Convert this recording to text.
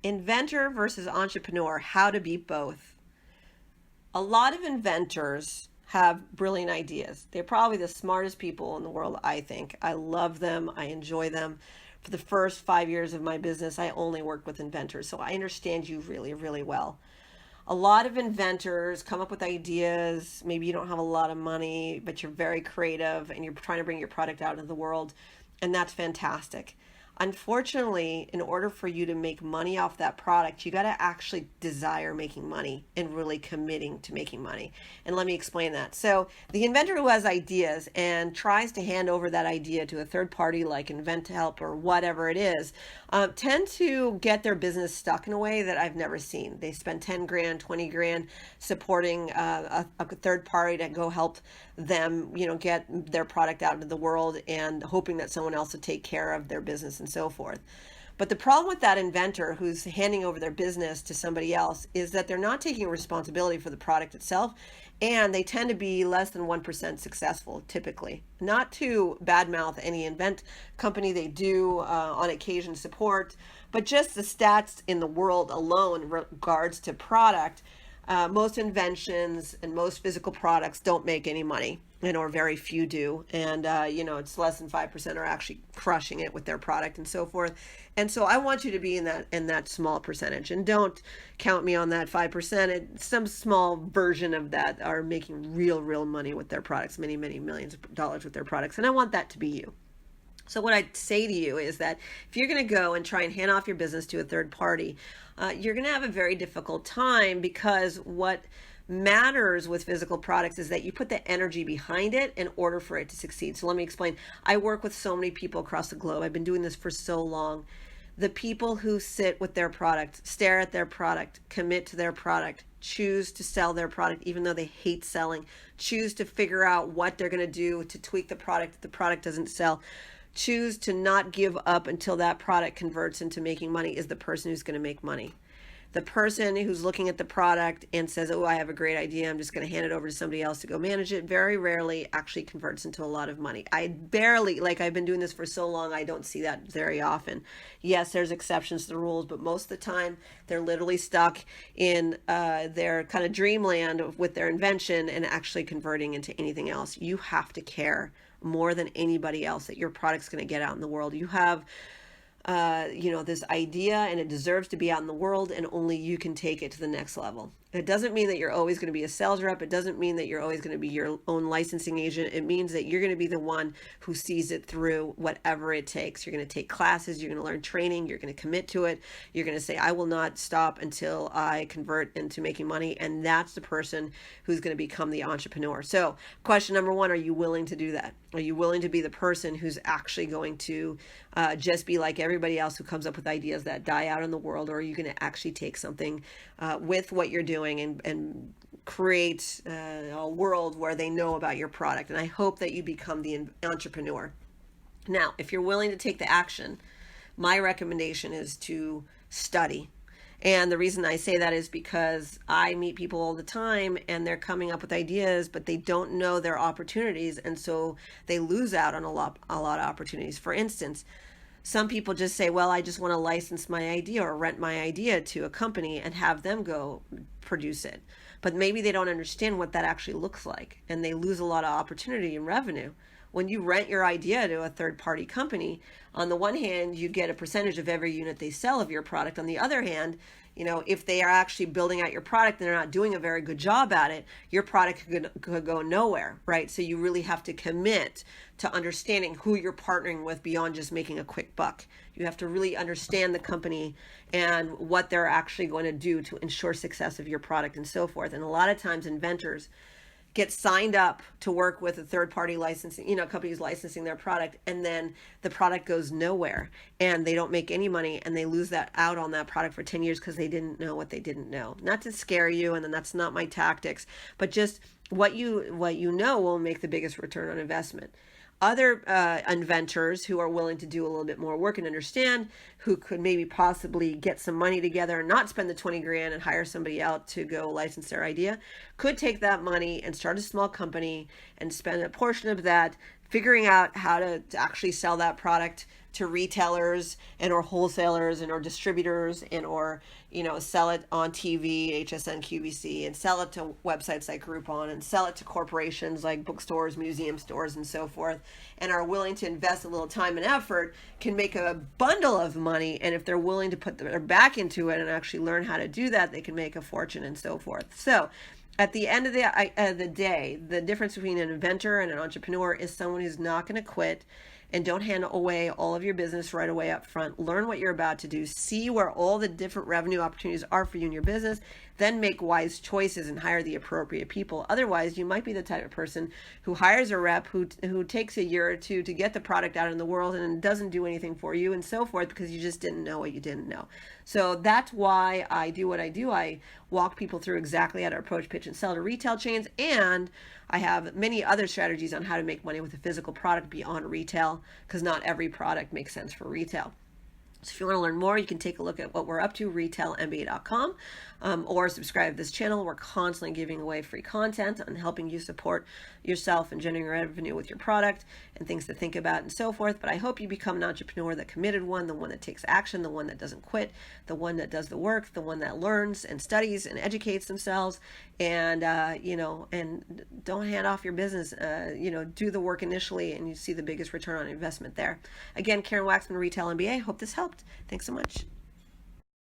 Inventor versus entrepreneur, how to be both. A lot of inventors have brilliant ideas. They're probably the smartest people in the world, I think. I love them. I enjoy them. For the first 5 years of my business, I only worked with inventors, so I understand you really, really well. A lot of inventors come up with ideas. Maybe you don't have a lot of money, but you're very creative and you're trying to bring your product out into the world, and that's fantastic. Unfortunately, in order for you to make money off that product, you got to actually desire making money and really committing to making money. And let me explain that. So the inventor who has ideas and tries to hand over that idea to a third party like InventHelp or whatever it is, tend to get their business stuck in a way that I've never seen. They spend 10 grand, 20 grand supporting a third party to go help them, get their product out into the world and hoping that someone else will take care of their business and so forth. But the problem with that inventor who's handing over their business to somebody else is that they're not taking responsibility for the product itself, and they tend to be less than 1% successful typically. Not to badmouth any invent company, they do on occasion support, but just the stats in the world alone in regards to product, most inventions and most physical products don't make any money, or very few do. And, it's less than 5% are actually crushing it with their product and so forth. And so I want you to be in that small percentage, and don't count me on that 5%. Some small version of that are making real money with their products, many millions of dollars with their products. And I want that to be you. So what I'd say to you is that if you're going to go and try and hand off your business to a third party, you're going to have a very difficult time, because what matters with physical products is that you put the energy behind it in order for it to succeed. So let me explain. I work with so many people across the globe. I've been doing this for so long. The people who sit with their product, stare at their product, commit to their product, choose to sell their product even though they hate selling, choose to figure out what they're going to do to tweak the product if the product doesn't sell, choose to not give up until that product converts into making money, is the person who's going to make money. The person who's looking at the product and says, oh, I have a great idea, I'm just going to hand it over to somebody else to go manage it, very rarely actually converts into a lot of money. I've been doing this for so long, I don't see that very often. Yes, there's exceptions to the rules, but most of the time they're literally stuck in their kind of dreamland with their invention and actually converting into anything else. You have to care more than anybody else that your product's going to get out in the world. You have this idea, and it deserves to be out in the world, and only you can take it to the next level. It doesn't mean that you're always going to be a sales rep. It doesn't mean that you're always going to be your own licensing agent. It means that you're going to be the one who sees it through, whatever it takes. You're going to take classes, you're going to learn training, you're going to commit to it. You're going to say, I will not stop until I convert into making money. And that's the person who's going to become the entrepreneur. So question number one, are you willing to do that? Are you willing to be the person who's actually going to just be like everybody else who comes up with ideas that die out in the world? Or are you going to actually take something with what you're doing and create a world where they know about your product? And I hope that you become the entrepreneur. Now, if you're willing to take the action, my recommendation is to study. And the reason I say that is because I meet people all the time and they're coming up with ideas, but they don't know their opportunities. And so they lose out on a lot of opportunities. For instance, some people just say, well, I just want to license my idea or rent my idea to a company and have them go produce it. But maybe they don't understand what that actually looks like, and they lose a lot of opportunity and revenue. When you rent your idea to a third-party company, on the one hand, you get a percentage of every unit they sell of your product. On the other hand, if they are actually building out your product and they're not doing a very good job at it, your product could go nowhere, right? So you really have to commit to understanding who you're partnering with beyond just making a quick buck. You have to really understand the company and what they're actually going to do to ensure success of your product and so forth. And a lot of times inventors get signed up to work with a third-party licensing, companies licensing their product, and then the product goes nowhere and they don't make any money, and they lose that out on that product for 10 years because they didn't know what they didn't know. Not to scare you, and then that's not my tactics, but just what you know will make the biggest return on investment. Other inventors who are willing to do a little bit more work and understand, who could maybe possibly get some money together and not spend the 20 grand and hire somebody out to go license their idea, could take that money and start a small company and spend a portion of that figuring out how to actually sell that product to retailers and or wholesalers and or distributors and or sell it on TV, HSN, QVC, and sell it to websites like Groupon and sell it to corporations like bookstores, museum stores, and so forth, and are willing to invest a little time and effort, can make a bundle of money. And if they're willing to put their back into it and actually learn how to do that, they can make a fortune and so forth. So at the end of the day, the difference between an inventor and an entrepreneur is someone who's not going to quit and don't hand away all of your business right away up front. Learn what you're about to do. See where all the different revenue opportunities are for you in your business. Then make wise choices and hire the appropriate people. Otherwise, you might be the type of person who hires a rep who takes a year or two to get the product out in the world and doesn't do anything for you and so forth because you just didn't know what you didn't know. So that's why I do what I do. I walk people through exactly how to approach, pitch, and sell to retail chains, and I have many other strategies on how to make money with a physical product beyond retail, because not every product makes sense for retail. So if you want to learn more, you can take a look at what we're up to, retailmba.com, or subscribe to this channel. We're constantly giving away free content and helping you support yourself and generating revenue with your product and things to think about and so forth. But I hope you become an entrepreneur, the committed one, the one that takes action, the one that doesn't quit, the one that does the work, the one that learns and studies and educates themselves, and and don't hand off your business. Do the work initially, and you see the biggest return on investment there. Again, Karen Waksman, Retail MBA. Hope this helped. Thanks so much.